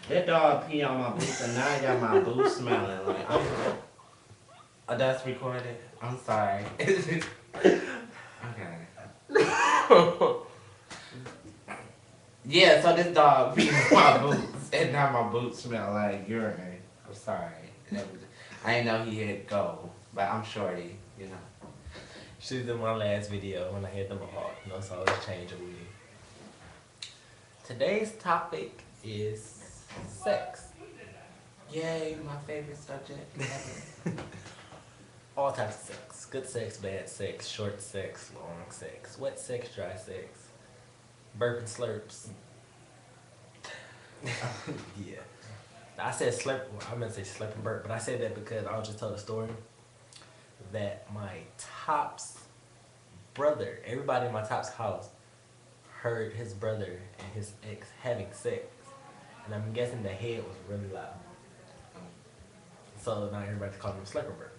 That dog pee on my boots and now I got my boots smelling like oh, that's recorded. I'm sorry. Okay. Yeah, so this dog peed on my boots and now my boots smell like urine. I'm sorry. I didn't know he had go, but I'm shorty, you know. She's in my last video when I hit them hard. No, so let's change a wig. Today's topic is sex. Yay, my favorite subject ever. All types of sex. Good sex, bad sex, short sex, long sex, wet sex, dry sex, burp and slurps. Yeah. I said slurp, well, I meant to say slurp and burp, but I said that because I was just told a story that my Top's brother, everybody in my Top's house, heard his brother and his ex having sex. And I'm guessing the head was really loud. So now everybody's calling him slurp and burp.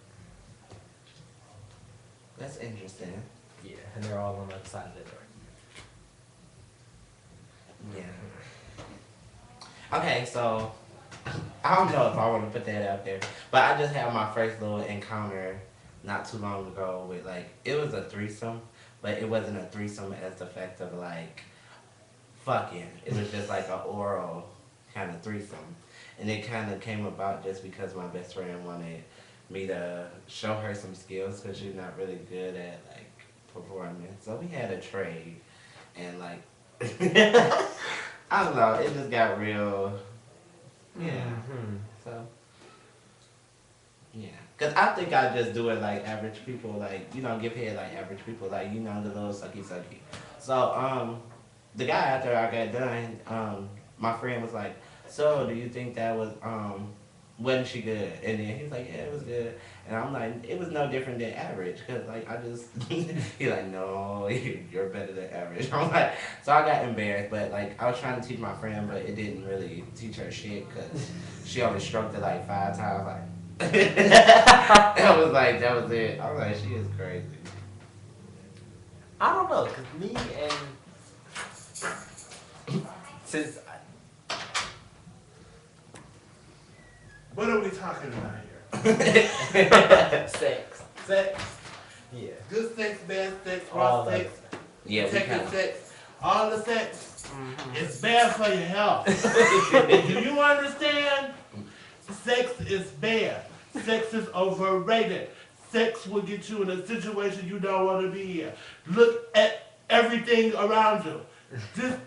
That's interesting. Yeah, and they're all on the other side of the door. Yeah. Okay, so I don't know if I want to put that out there, but I just had my first little encounter not too long ago with like it was a threesome, but it wasn't a threesome as the fact of like fucking. It was just like an oral kind of threesome, and it kind of came about just because my best friend wanted me to show her some skills because she's not really good at like performing. So we had a trade, and like I don't know, it just got real. Yeah. Mm-hmm. So yeah, cause I think I just do it like average people, like you know, give head like average people, like you know, the little sucky sucky. So the guy after I got done, my friend was like, "So, do you think that was wasn't she good?" And then he was like, "Yeah, it was good." And I'm like, "It was no different than average, cause like I just," he like, "No, you're better than average." I'm like, so I got embarrassed, but like I was trying to teach my friend, but it didn't really teach her shit, cause she only stroked it like 5 times, like. That was it. I was like, she is crazy. I don't know, cause me and since What are we talking about sex, sex, yeah, here? Good sex, bad sex, all raw of sex, it. Yeah, we protected kind of. sex, all the sex. Mm-hmm. It's bad for your health. Do you understand? Sex is bad. Sex is overrated. Sex will get you in a situation you don't want to be in. Look at everything around you. Just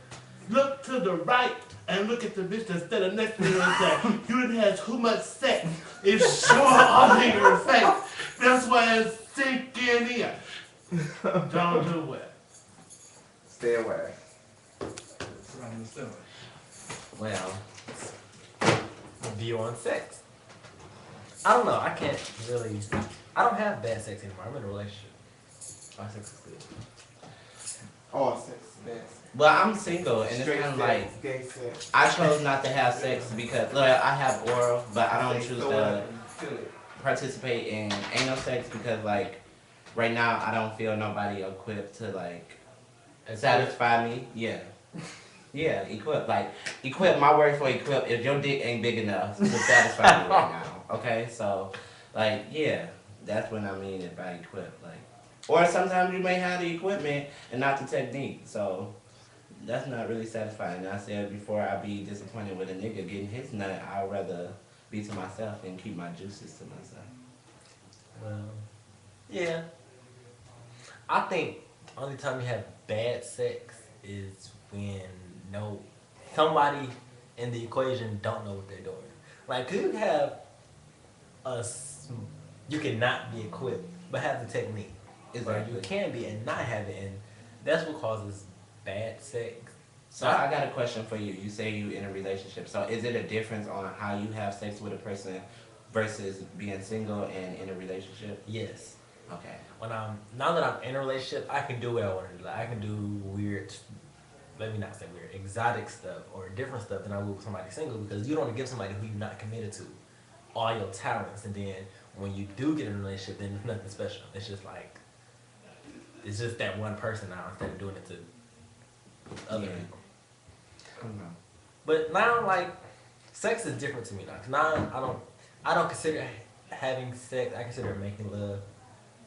look to the right and look at the bitch that's standing next to you and say, you done had too much sex. It's showing all in your face. That's why it's sinking in. Don't do it. Stay away. That's what I'm assuming. Well, View on sex. I don't know. I can't really. I don't have bad sex anymore. I'm in a relationship. My sex is good. All sex is best. well, I'm single, and it's Straight kind of sex, like gay sex. I chose not to have sex because look, I have oral, but I don't They choose throw it to up and feel it. participate in anal sex because like right now I don't feel nobody equipped to like satisfy me. Yeah. Yeah, equip. Like, equip, my word for equip, if your dick ain't big enough to satisfy me right now. Okay? So, like, yeah, that's what I mean if I equip. Like, or sometimes you may have the equipment and not the technique. So, that's not really satisfying. And I said before I be disappointed with a nigga getting his nut, I'd rather be to myself and keep my juices to myself. Well, yeah. I think the only time you have bad sex is when no somebody in the equation don't know what they're doing. Like you have you cannot be equipped, but have the technique. Exactly. Or you can be and not have it, and that's what causes bad sex. So I got a question for you. You say you in a relationship. So is it a difference on how you have sex with a person versus being single and in a relationship? Yes. Okay. When I'm now that I'm in a relationship, I can do what I want to do. Like I can do weird, let me not say weird, exotic stuff or different stuff than I would with somebody single because you don't want to give somebody who you're not committed to all your talents, and then when you do get in a relationship, then it's nothing special. It's just like it's just that one person now instead of doing it to other Yeah. people. I don't know. But now, like sex is different to me now. 'Cause now I don't consider having sex. I consider making love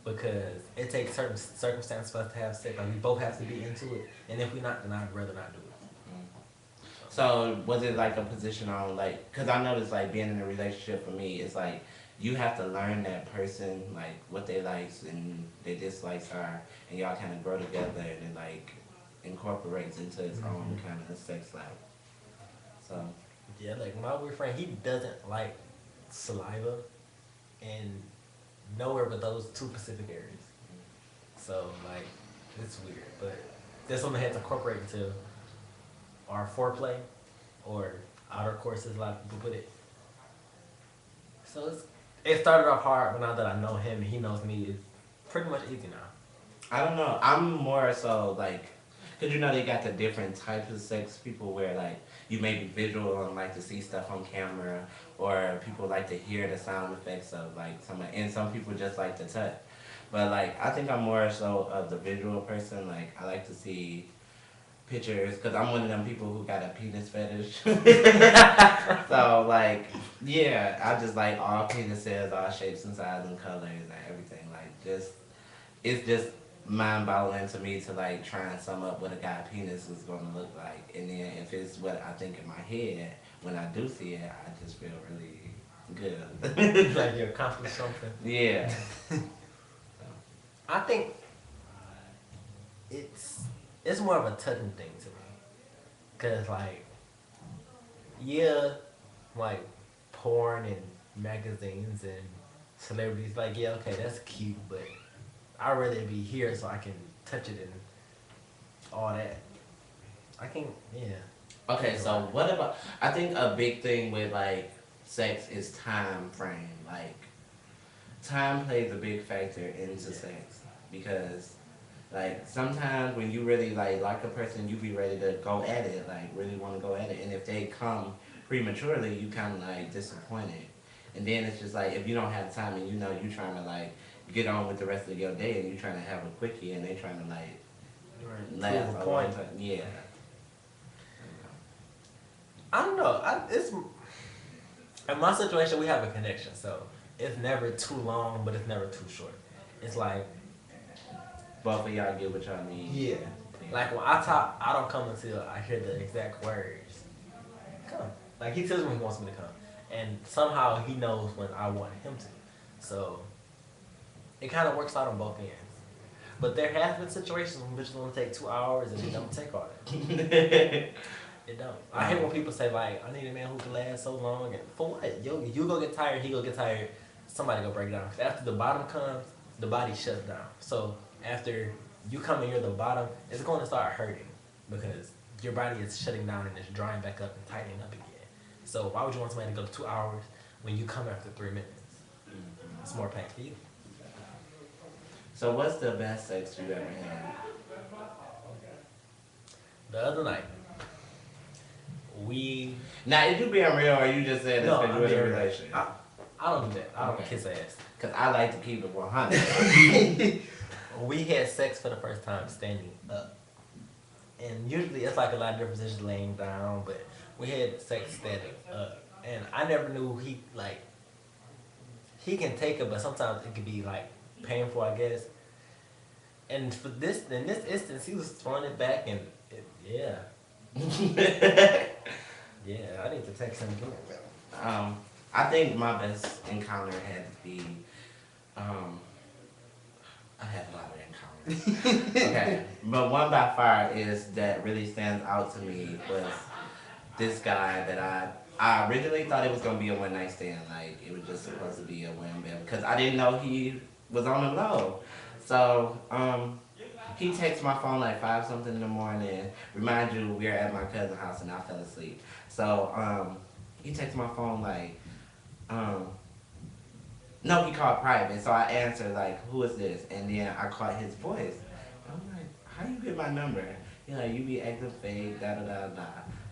because it takes certain circumstances for us to have sex. Like we both have to be into it, and if we're not, then I'd rather not do it. So was it like a position on like, cause I noticed like being in a relationship for me, it's like you have to learn that person, like what they likes and their dislikes are, and y'all kind of grow together and it like incorporates into its own kind of sex life. So Yeah, like my boyfriend, he doesn't like saliva and nowhere but those two specific areas. So like, it's weird, but that's something that has to incorporate into our foreplay or outer course, as a lot of people put it. So it started off hard, but now that I know him and he knows me, it's pretty much easy now. I don't know. I'm more so like, cause you know they got the different types of sex. People where like you may be visual and like to see stuff on camera, or people like to hear the sound effects of like someone, and some people just like to touch. But like I think I'm more so of the visual person. Like I like to see pictures because I'm one of them people who got a penis fetish. So like, yeah, I just like all penises, all shapes and sizes and colors and everything. Like just, it's just mind-boggling to me to like try and sum up what a guy penis is going to look like, and then if it's what I think in my head when I do see it, I just feel really good. Like you accomplished something. Yeah. I think it's more of a touching thing to me, cause like, yeah, like porn and magazines and celebrities, like yeah, okay, that's cute, but I'd rather be here so I can touch it and all that. I can, yeah. Okay, so what about? I think a big thing with like sex is time frame. Like time plays a big factor into sex because like sometimes when you really like a person, you be ready to go at it, like really want to go at it, and if they come prematurely, you kind of like disappointed. And then it's just like if you don't have time and you know you trying to like get on with the rest of your day and you trying to have a quickie and they trying to like last Prove a a long point. time. Yeah. I don't know. It's in my situation we have a connection, so it's never too long, but it's never too short. It's like Both of y'all get what y'all need. yeah, like when I talk, I don't come until I hear the exact words. Come, like he tells me when he wants me to come, and somehow he knows when I want him to. So it kind of works out on both ends. But there have been situations in which it's gonna take 2 hours and it don't take all that. It don't. I hate when people say like, I need a man who can last so long, and for what? You go get tired, he go get tired, somebody go break down. 'Cause after the bottom comes, the body shuts down. So after you come and you're the bottom, it's going to start hurting because your body is shutting down and it's drying back up and tightening up again. So why would you want somebody to go 2 hours when you come after 3 minutes? It's more pain for you. So what's the best sex you ever had? The other night, we Now, is you being real or you just said this no, because I'm you in a being real. relationship? I don't do that. I don't Okay. kiss ass. Because I like to keep it 100. We had sex for the first time standing up. And usually it's like a lot of different positions laying down, but we had sex standing up. And I never knew he can take it, but sometimes it could be like painful, I guess. And for this, in this instance, he was throwing it back and yeah. Yeah, I need to text him again. I think my best encounter had to be, I had a lot of encounters. Okay, but one by far is that really stands out to me was this guy that I originally thought it was gonna be a one night stand, like it was just supposed to be a wham bam, because I didn't know he was on the low. So he texted my phone like 5 something in the morning. Remind you, we were at my cousin's house and I fell asleep. So he texted my phone like, no, he called private. So I answered like, who is this? And then I caught his voice. I'm like, how you get my number? He like, you be acting fake, da da da da.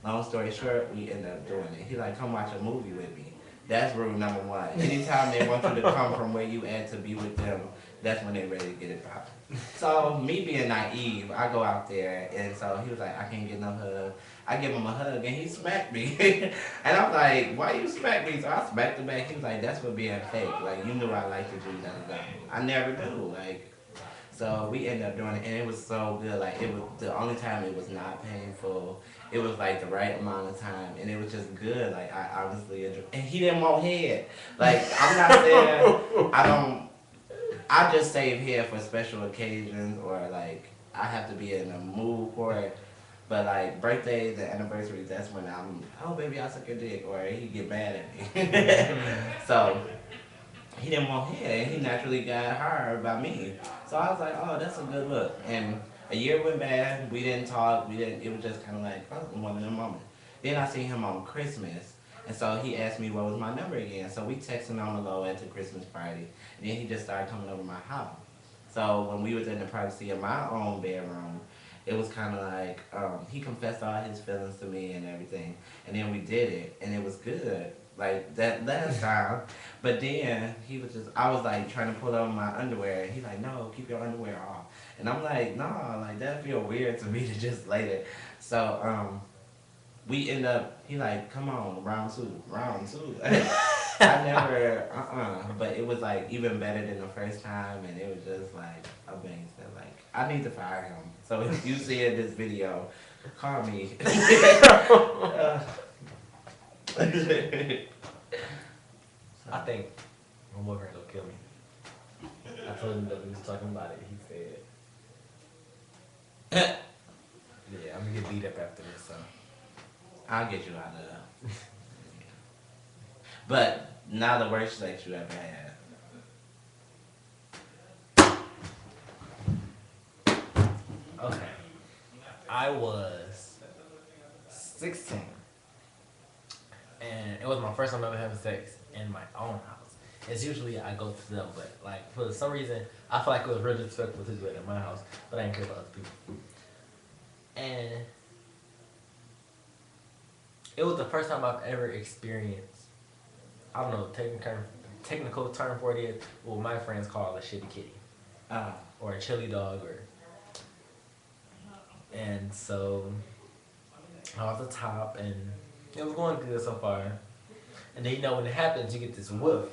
Long story short, we ended up doing it. He like, come watch a movie with me. That's rule number 1. Anytime they want you to come from where you at to be with them, that's when they ready to get it popping. So me being naive, I go out there, and so he was like, I can't get no hug. I give him a hug, and he smacked me, and I'm like, why you smack me? So I smacked him back. He was like, that's what being fake. Like you knew I liked you, da da da. I never knew. Like so we ended up doing it, and it was so good. Like it was the only time it was not painful. It was like the right amount of time, and it was just good. Like I honestly enjoyed. And he didn't want head. Like I'm not saying I don't. I just save hair for special occasions or like I have to be in a mood for it. But like birthdays and anniversaries, that's when I'm, oh baby, I suck your dick, or he get mad at me. So he didn't want hair, and he naturally got hired by me. So I was like, oh, that's a good look. And a year went by, we didn't talk, we didn't. It was just kind of like, oh, one of them moments. Then I seen him on Christmas, and so he asked me what was my number again. So we texted on the low at the Christmas party, and then he just started coming over my house. So when we was in the privacy of my own bedroom, it was kind of like he confessed all his feelings to me and everything, and then we did it, and it was good. Like that last time, but then he was just, I was like trying to pull on my underwear, and he's like, no, keep your underwear off, and I'm like, no, like that feel weird to me to just lay there. So we end up, he like, come on, round two. I never, but it was like even better than the first time, and it was just like amazing. Like I need to fire him. So if you see in this video, call me. I think my boyfriend gonna kill me. I told him that we was talking about it. He said, "Yeah, I'm gonna get beat up after this." So I'll get you out of there. But now the worst sex you ever had. okay, I was 16, and it was my first time ever having sex in my own house. It's usually I go to them, but like for some reason I feel like it was really disrespectful to do it in my house, but I didn't care about other people. And it was the first time I've ever experienced, I don't know, technical term for it is what my friends call a shitty kitty. Or a chili dog, or, and so I was at the top, and it was going good so far. And then when it happens, you get this woof.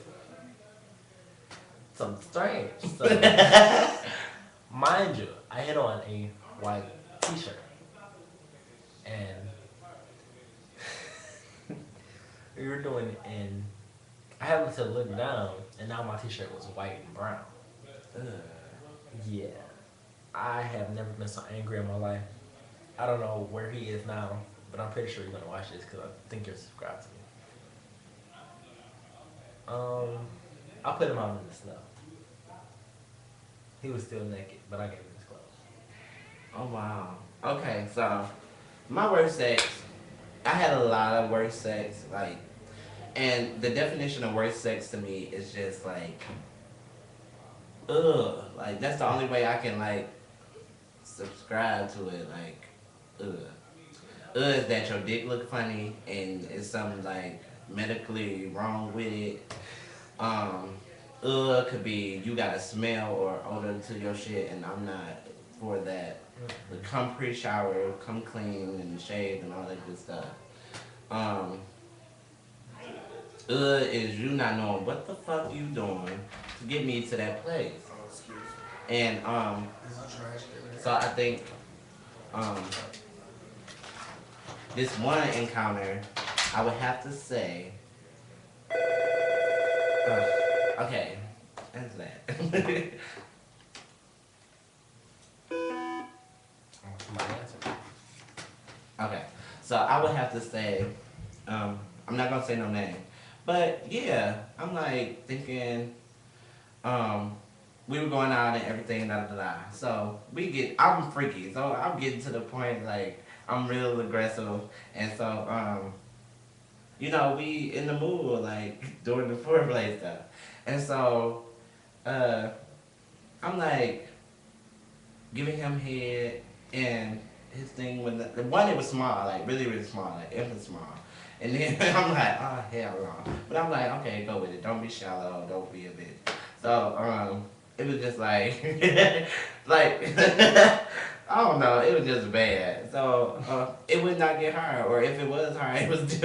Something strange. So, mind you, I had on a white t-shirt, and we were doing it, and I happened to look down, and now my t-shirt was white and brown. Yeah. I have never been so angry in my life. I don't know where he is now, but I'm pretty sure you're gonna watch this because I think you're subscribed to me. I put him out in the snow. He was still naked, but I gave him his clothes. Oh wow. Okay, so my worst sex, I had a lot of worst sex, like, and the definition of worst sex to me is just like, ugh. Like that's the only way I can like subscribe to it. Like, ugh. Is that your dick look funny and it's something like medically wrong with it. Could be you got a smell or odor to your shit, and I'm not for that. But come pre-shower, come clean and shaved and all that good stuff. Is you not knowing what the fuck you doing to get me to that place. And so I think this one encounter, I would have to say, okay, that's that. Okay, so I would have to say, I'm not gonna say no name, but yeah, I'm like thinking, we were going out and everything, da da da. So I'm freaky, so I'm getting to the point like I'm real aggressive, and so we in the mood like doing the foreplay stuff, and so I'm like giving him head, and his thing when the one, it was small, like really really small, like infant small. And then I'm like, oh hell no. But I'm like, okay, go with it. Don't be shallow. Don't be a bitch. So it was just like, like, I don't know, it was just bad. So it would not get hard, or if it was hard, it was still